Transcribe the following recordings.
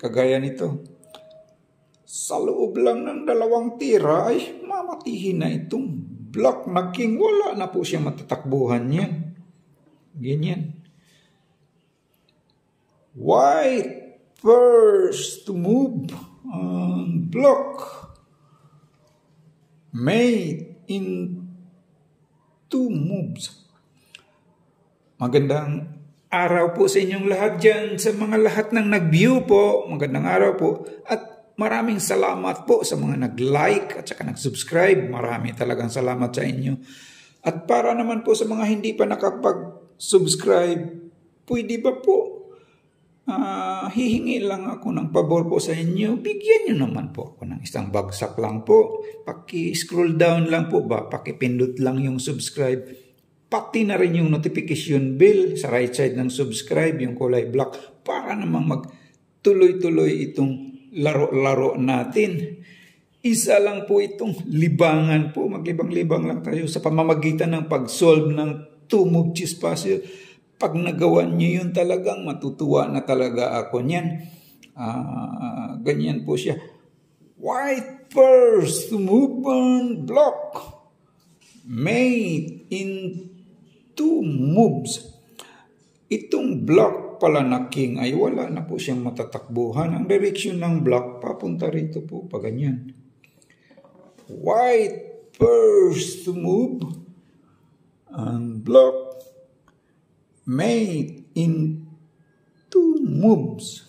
Kagaya nito. Sa loob lang ng 2 tira ay mamatihin na itong block na king. Wala na po siya matatakbuhan yan. Ganyan. White first to move on block. Mate in 2 moves. Magandang araw po sa inyong lahat dyan, sa mga lahat ng nag-view po. Magandang araw po. At maraming salamat po sa mga nag-like at saka nag-subscribe. Marami talagang salamat sa inyo. At para naman po sa mga hindi pa nakapag-subscribe, pwede ba po hihingi lang ako ng pabor po sa inyo. Bigyan nyo naman po ako ng isang bagsak lang po. Paki-scroll down lang po ba? Paki-pindot lang yung subscribe. Pati na rin yung notification bell sa right side ng subscribe, yung kulay black, para namang magtuloy-tuloy itong laro-laro natin. Isa lang po itong libangan po. Maglibang-libang lang tayo sa pamamagitan ng pag-solve ng 2-move chess puzzle. Pag nagawa niyo yun, talagang matutuwa na talaga ako niyan. Ganyan po siya. White first to move on block. Mate in 2 moves. Itong block pala na king ay wala na po siyang matatakbuhan. Ang direksyon ng block papunta rito po pa ganyan. White first to move on block. Mate in 2 moves.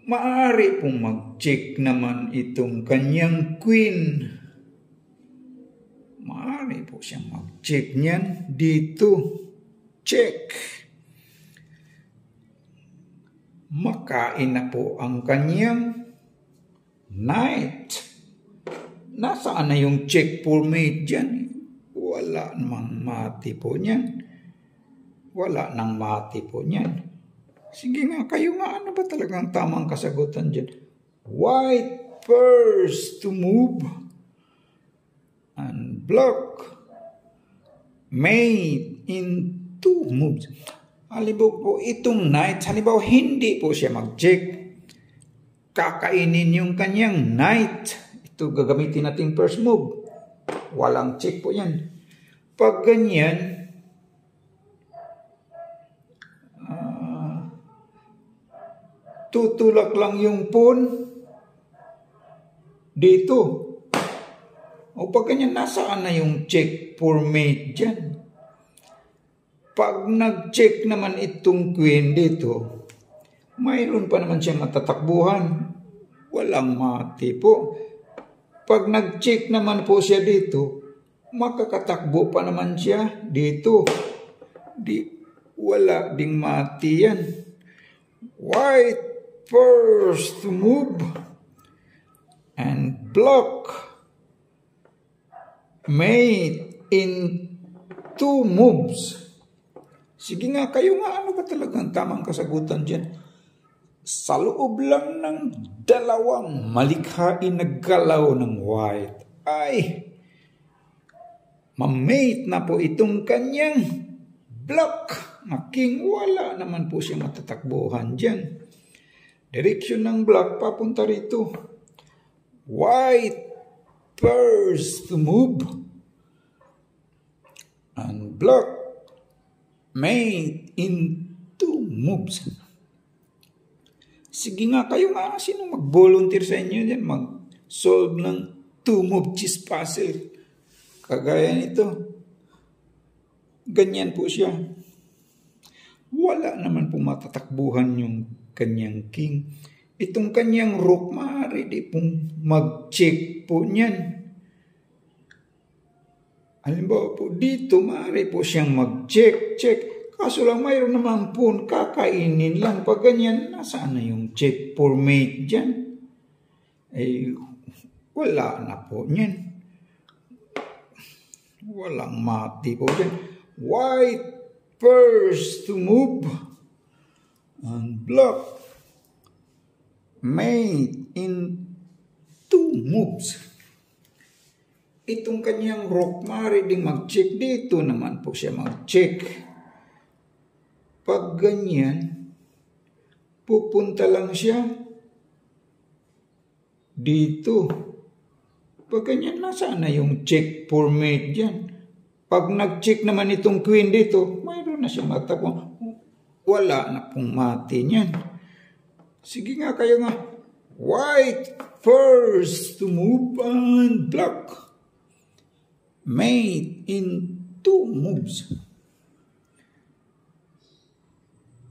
Maaari pong mag-check naman itong kanyang queen. Maaari po siyang mag-check niyan dito. Check. Makain na po ang kanyang knight. Nasaan na yung check for mate dyan? Wala namang mati po niyan. Wala nang mati po niyan. Sige nga, kayo nga, ano ba talagang tamang kasagutan dyan? White first to move and block. Mate in 2 moves. Halimbawa po, itong knight, halimbawa hindi po siya mag-check. Kakainin yung kanyang knight. Ito gagamitin natin first move. Walang check po yan. Pag ganyan, tutulak lang yung pawn dito. O pag ganyan, nasaan na yung check for mate dyan? Pag nag-check naman itong queen dito, mayroon pa naman siyang matatakbuhan. Walang mati po. Pag nag-check naman po siya dito, makakatakbo pa naman siya dito. Wala ding mati yan. White first to move and block. Mate in 2 moves. Sige nga, kayo nga, ano ba talagang tamang kasagutan dyan? Sa loob lang ng 2 malikhain na galaw ng white ay mamate na po itong kanyang block. King, wala naman po siya matatakbuhan dyan. Direksyon ng block papunta rito. White first to move and block. Mate in 2 moves. Sige nga, kayo nga, sino mag-volunteer sa inyo dyan? Mag-solve ng 2-move chess puzzle. Kagaya nito. Ganyan po siya. Wala naman pong matatakbuhan yung kanyang king. Itong kanyang rook, maaari di pong mag-check po niyan. Halimbawa po dito, maaari po siyang mag-check. Kaso lang mayroon naman po kakainin lang. Pag ganyan, nasaan na yung check for mate dyan? Eh, wala na po niyan. Walang mati po dyan. White first to move and block. Mate in 2 moves. Itong kanyang rook, maaari ding mag-check. Dito naman po siya mag-check. Pag ganyan, pupunta lang siya dito. Pag ganyan, nasaan na yung check for mate dyan? Pag nag-check naman itong queen dito, mayroon na siyang matakbo. Wala na pong mati niyan. Sige nga kayo nga. White first to move and block. Mate in 2 moves.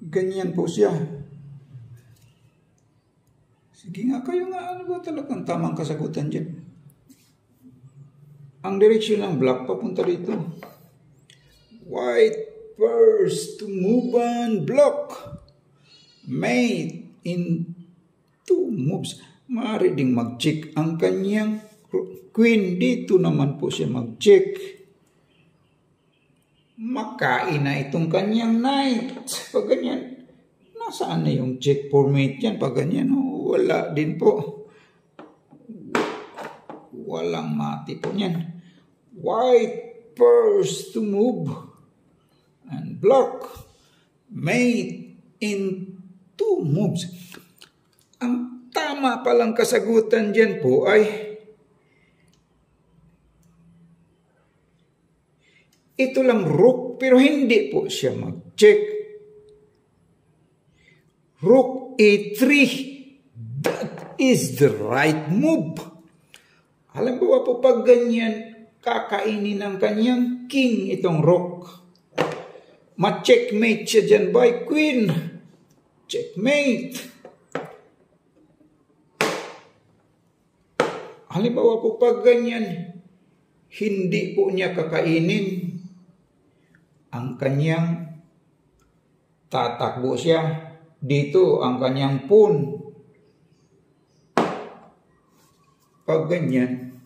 Ganyan po siya. Sige nga kayo nga, ano ba talagang tamang kasagutan dyan? Ang direksyon ng black papunta dito. White first to move and block. Mate in 2 moves. Maaari ding mag-check ang kanyang queen. Dito naman po siya mag-check. Makain na itong kanyang knight. Pag ganyan, nasaan na yung check for mate yan? Pag ganyan, wala din po. Walang mati po niyan. White first to move and block. Mate in 2 moves. Ang tama palang kasagutan dyan po ay ito lang rook, pero hindi po siya mag-check. Rook A3. That is the right move. Alam mo ba po pag ganyan, kakainin ng kanyang king itong rook. Ma-checkmate siya dyan by queen. Checkmate. Halimbawa po pag ganyan, hindi po niya kakainin ang kanyang tatakbo siya. Dito ang kanyang pawn. Pag ganyan,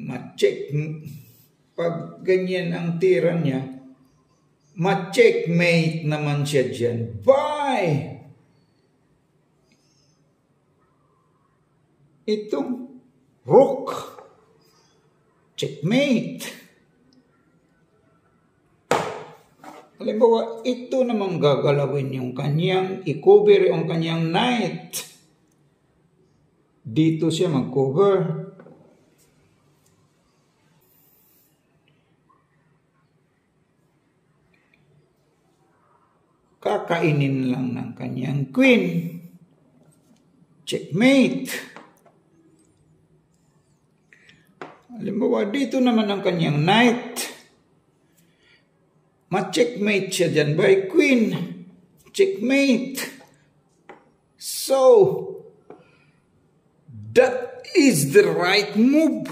ma-check. Pag ganyan ang tira niya, ma-checkmate naman siya dyan. Bye! Itong rook. Checkmate. Halimbawa, ito namang gagalawin yung kanyang, i-cover yung kanyang knight. Dito siya mag-cover. Kakainin lang ng kanyang queen. Checkmate. Halimbawa, dito naman ang kanyang knight. Ma-checkmate siya dyan by queen. Checkmate. So, that is the right move.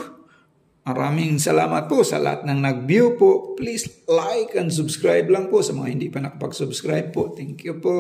Maraming salamat po sa lahat ng nag-view po. Please like and subscribe lang po sa mga hindi pa nakapag-subscribe po. Thank you po.